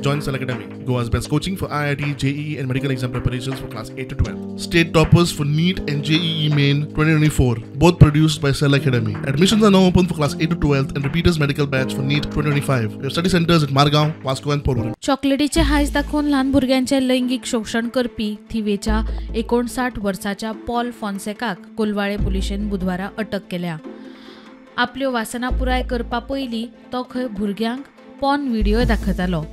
Join Select Academy, Goa's best coaching for IIT, JEE and medical exam preparations for class 8 to 12. State toppers for NEET and JEE Main 2024, both produced by Select Academy. Admissions are now open for class 8 to 12th and repeaters medical batch for NEET 2025. We have study centers at Margao, Vasco and Porvorim. चॉकलेटीचे हायस दाखवून ल्हान भुरग्यांचे लैंगिक शोषण करपी थिवेच्या 59 वर्साच्या Paul फॉन्सेकाक Colvale पुलिशेन बुधवारा अटक केल्या. आपल्यो वासना पुराय करपा पयलीं तो खंय भुरग्यांक पॉर्न व्हिडिओ दाखयतालो.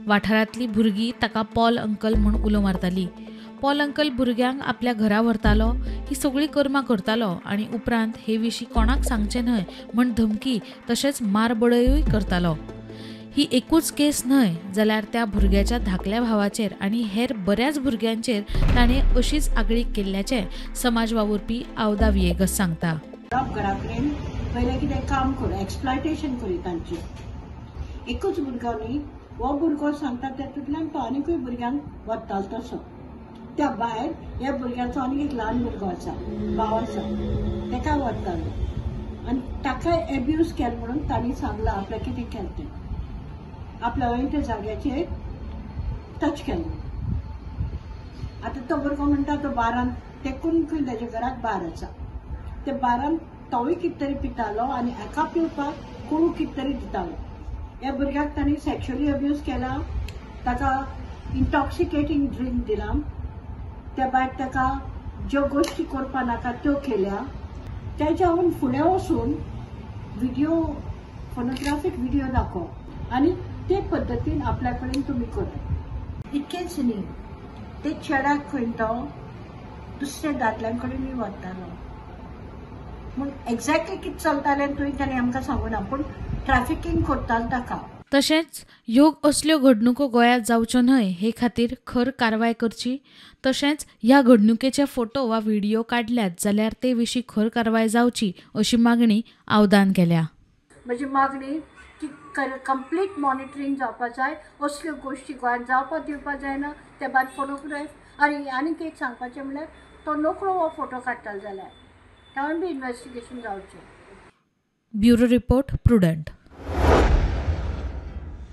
वाठारांतली भुरगीं ताका पॉल अंकल म्हूण उलो मारताली. पॉल अंकल भुरग्यांक आपल्या घरा व्हरतालो, ही सगळी कर्मां करतालो आनी उपरांत हे विशीं कोणाक सांगचें न्हय म्हण धमकी तशेंच मारबडयूय करतालो. ही एकूच केस न्हय जाल्यार त्या भुरग्याच्या धाकल्या भावाचेर आनी हेर बऱ्याच भुरग्यांचेर ताणें अशीच आगळीक केल्ल्याचें समाज वावुरपी आवदा विएगस सांगता. घराकडेन पयलें कितें काम कर एक्सप्लॉयटेशन करी तांचें एकूच भुरगो न्ही हो भुरगो सांगता तेतूंतल्यान तो आनीकूय भुरग्यांक व्हरतालो तसो. त्या भायर ह्या भुरग्याचो आनीक एक ल्हान भुरगो आसा, भाव आसा, ताका व्हरतालो आनी ताका एब्यूज केलें म्हणून तांणी सांगलां आपलें कितें केलें तें. आपल्या वयल्या जाग्याचेर टच केलें. आतां तो भुरगो म्हणटा तो बारान तेकून ताच्या घराक बार आसा. ते बारान तोवूय कितें तरी पितालो आनी एका पिवपाक कोणू कितें तरी दितालो. ह्या भुरग्याक तांणी सेक्शुअली अब्यूज केला, ताका इंटॉक्सिकेटींग ड्रिंक दिला, त्या भायर ताका ज्यो गोश्टी करपा नाका त्यो केल्या. तेज्यावन फुडें वचून व्हिडिओ फोनोग्राफीक व्हिडिओ दाखोव आनी ते पद्दतीन आपल्या कडेन तुमी करात. इतकेंच न्ही, ते चेड्याक खंय तो दुसऱ्या दादल्यां कडेनूय व्हरतालो. म्हूण एक्झॅक्टली कितें चलतालें तुवें ताणें आमकां सांगूं ना, पूण ट्रॅफिकींग करतालो ताका. तशेंच ह्यो असल्यो घडणुको गोंयांत जावच्यो न्हय हे खातीर खर कारवाय करची. तशेंच ह्या घडणुकेचे फोटो वा व्हिडिओ काडल्यात जाल्यार ते विशीं खर कारवाय जावची अशी मागणी आवदान केल्या. म्हजी मागणी की कंप्लीट मॉनिटरींग जावपा जाय. असल्यो गोश्टी गोंयांत जावपा दिवपा जायना. त्या भायर फोटोग्राफ आनीक एक सांगपाचें म्हणल्यार तो नोकळो हो फोटो काडटालो जाल्यार तांण बी इन्व्हेस्टिगेशन जावचें. Bureau report prudent.